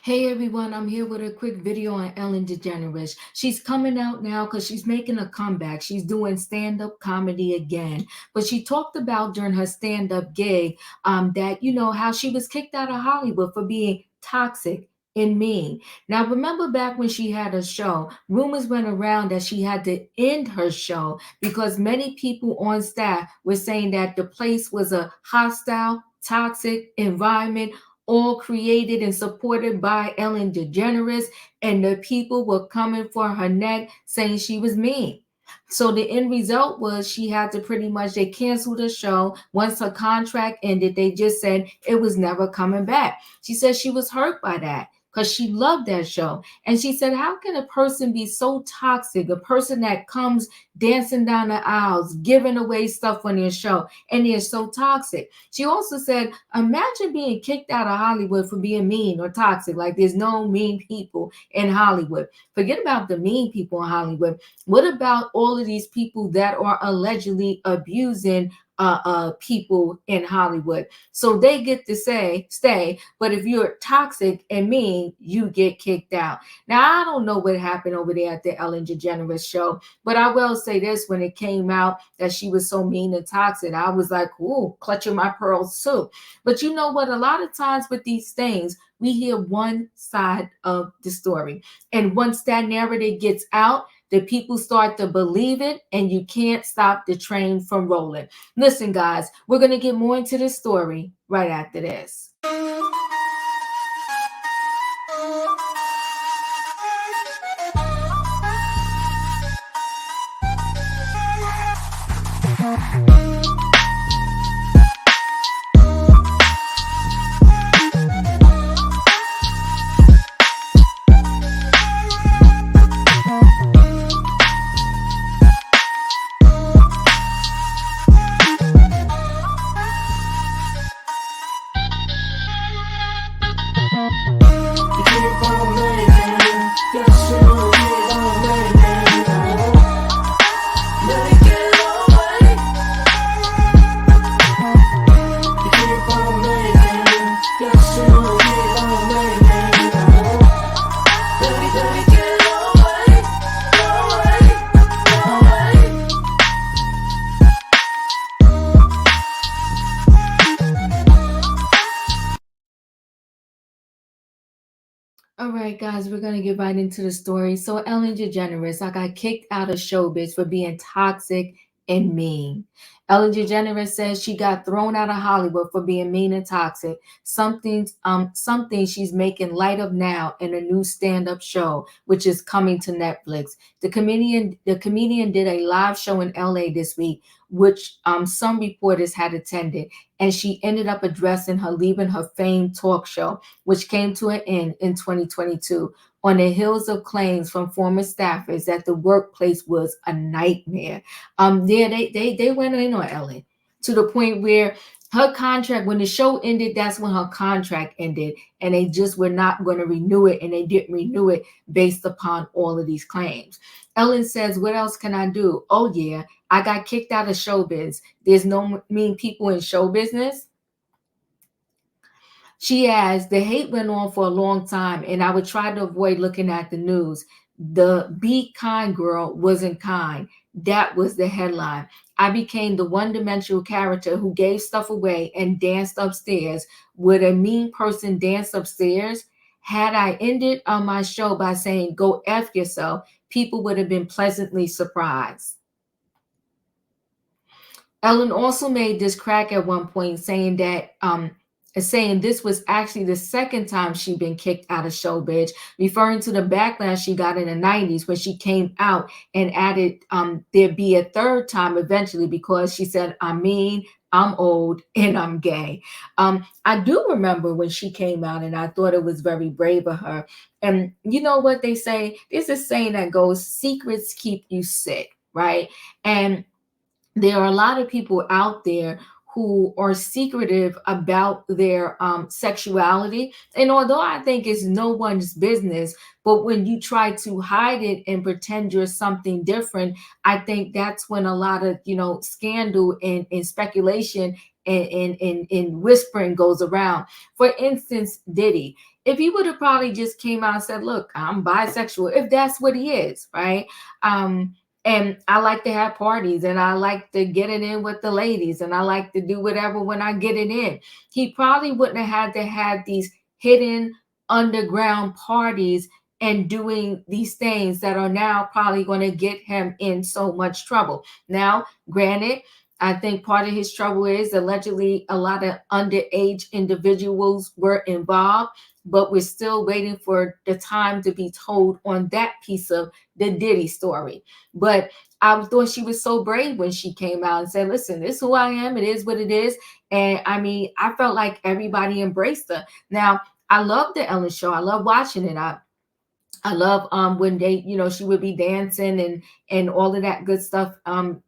Hey everyone, I'm here with a quick video on Ellen DeGeneres. She's coming out now because she's making a comeback. She's doing stand-up comedy again. But she talked about during her stand-up gig that, how she was kicked out of Hollywood for being toxic and mean. Now, remember back when she had a show, rumors went around that she had to end her show because many people on staff were saying that the place was a hostile, toxic environment all created and supported by Ellen DeGeneres, and the people were coming for her neck saying she was mean. So the end result was she had to pretty much they canceled the show. Once her contract ended, they just said it was never coming back. She said she was hurt by that because she loved that show. And she said, how can a person be so toxic? A person that comes dancing down the aisles, giving away stuff on their show, and they're so toxic. She also said, imagine being kicked out of Hollywood for being mean or toxic. Like there's no mean people in Hollywood. Forget about the mean people in Hollywood. What about all of these people that are allegedly abusing people in Hollywood? So they get to say, stay, but if you're toxic and mean, you get kicked out. Now, I don't know what happened over there at the Ellen DeGeneres show, but I will say this, when it came out that she was so mean and toxic, I was like, ooh, clutching my pearls too. But you know what? A lot of times with these things, we hear one side of the story. And once that narrative gets out, the people start to believe it, and you can't stop the train from rolling. Listen, guys, we're going to get more into this story right after this. All right, guys, we're going to get right into the story. So, Ellen DeGeneres, I got kicked out of showbiz for being toxic and mean. Ellen DeGeneres says she got thrown out of Hollywood for being mean and toxic. Something she's making light of now in a new stand-up show, which is coming to Netflix. The comedian did a live show in LA this week, which some reporters had attended, and she ended up addressing her leaving her famed talk show, which came to an end in 2022 on the heels of claims from former staffers that the workplace was a nightmare. Yeah, they went in on Ellen to the point where her contract, when the show ended, that's when her contract ended, and they just were not going to renew it, and they didn't renew it based upon all of these claims. Ellen says, what else can I do? Oh, yeah, I got kicked out of showbiz. There's no mean people in show business. She adds, the hate went on for a long time, and I would try to avoid looking at the news. The Be Kind girl wasn't kind. That was the headline. I became the one-dimensional character who gave stuff away and danced upstairs. Would a mean person dance upstairs? Had I ended on my show by saying, go F yourself, people would have been pleasantly surprised. Ellen also made this crack at one point, saying this was actually the second time she'd been kicked out of showbiz, referring to the backlash she got in the 90s when she came out, and added there'd be a third time eventually because she said, I'm mean, I'm old, and I'm gay. I do remember when she came out, and I thought it was very brave of her. And you know what they say? There's a saying that goes, secrets keep you sick, right? And there are a lot of people out there who are secretive about their sexuality. And although I think it's no one's business, but when you try to hide it and pretend you're something different, I think that's when a lot of, scandal and speculation and whispering goes around. For instance, Diddy. if he would have probably just came out and said, look, I'm bisexual, if that's what he is, right? And I like to have parties, and I like to get it in with the ladies, and I like to do whatever when I get it in. He probably wouldn't have had to have these hidden underground parties and doing these things that are now probably going to get him in so much trouble. Now, granted, I think part of his trouble is allegedly a lot of underage individuals were involved, but we're still waiting for the time to be told on that piece of the Diddy story. But I thought she was so brave when she came out and said, listen, this is who I am. It is what it is. And I mean, I felt like everybody embraced her. Now, I love the Ellen show. I love watching it. I love when they, she would be dancing and all of that good stuff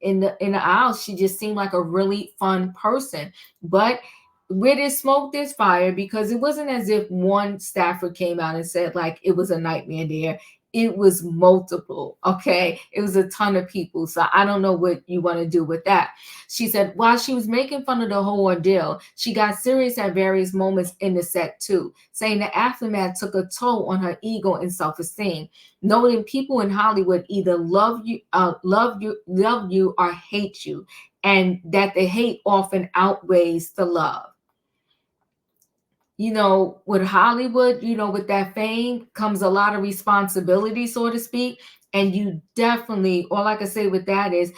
in the aisles. She just seemed like a really fun person. But where there's smoke, there's fire, because it wasn't as if one staffer came out and said like it was a nightmare there. It was multiple, okay? It was a ton of people. So I don't know what you want to do with that. She said while she was making fun of the whole ordeal, she got serious at various moments in the set too, saying the aftermath took a toll on her ego and self-esteem, noting people in Hollywood either love you or hate you, and that the hate often outweighs the love. With Hollywood, with that fame comes a lot of responsibility, so to speak. And you definitely, all I can say with that is,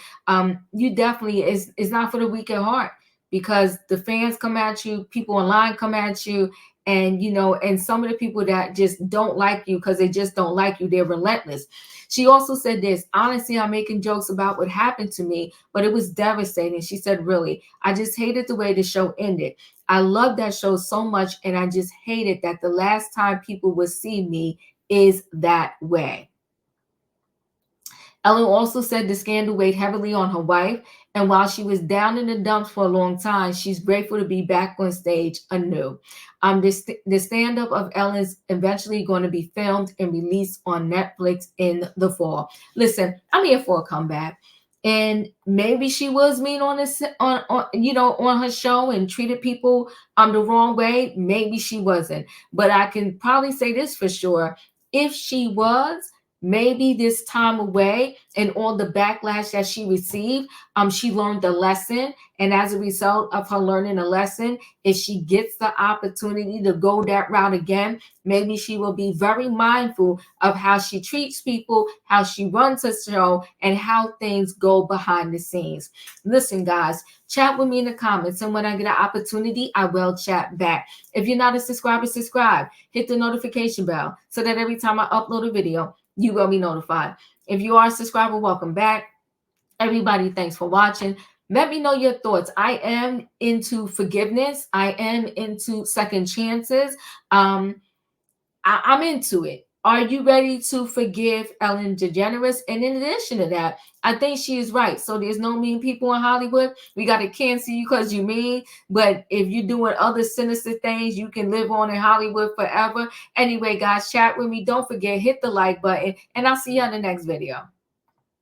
you definitely it's not for the weak at heart, because the fans come at you, people online come at you, and some of the people that just don't like you because they just don't like you, they're relentless. She also said this, honestly, I'm making jokes about what happened to me, but it was devastating. She said, really, I just hated the way the show ended. I love that show so much, and I just hated that the last time people would see me is that way. Ellen also said the scandal weighed heavily on her wife, and while she was down in the dumps for a long time, she's grateful to be back on stage anew. The stand-up of Ellen's eventually going to be filmed and released on Netflix in the fall. Listen, I'm here for a comeback. And maybe she was mean on this on her show and treated people the wrong way. Maybe she wasn't. But I can probably say this for sure. If she was, maybe this time away and all the backlash that she received, she learned a lesson. And as a result of her learning a lesson, if she gets the opportunity to go that route again, maybe she will be very mindful of how she treats people, how she runs her show, and how things go behind the scenes. Listen, guys, chat with me in the comments, and when I get an opportunity, I will chat back. If you're not a subscriber, subscribe. Hit the notification bell so that every time I upload a video, you will be notified. If you are a subscriber, welcome back. Everybody, thanks for watching. Let me know your thoughts. I am into forgiveness. I am into second chances. I'm into it. Are you ready to forgive Ellen DeGeneres? And in addition to that, I think she is right. So there's no mean people in Hollywood. We got to cancel you because you mean. But if you're doing other sinister things, you can live on in Hollywood forever. Anyway, guys, chat with me. Don't forget, hit the like button. And I'll see you on the next video.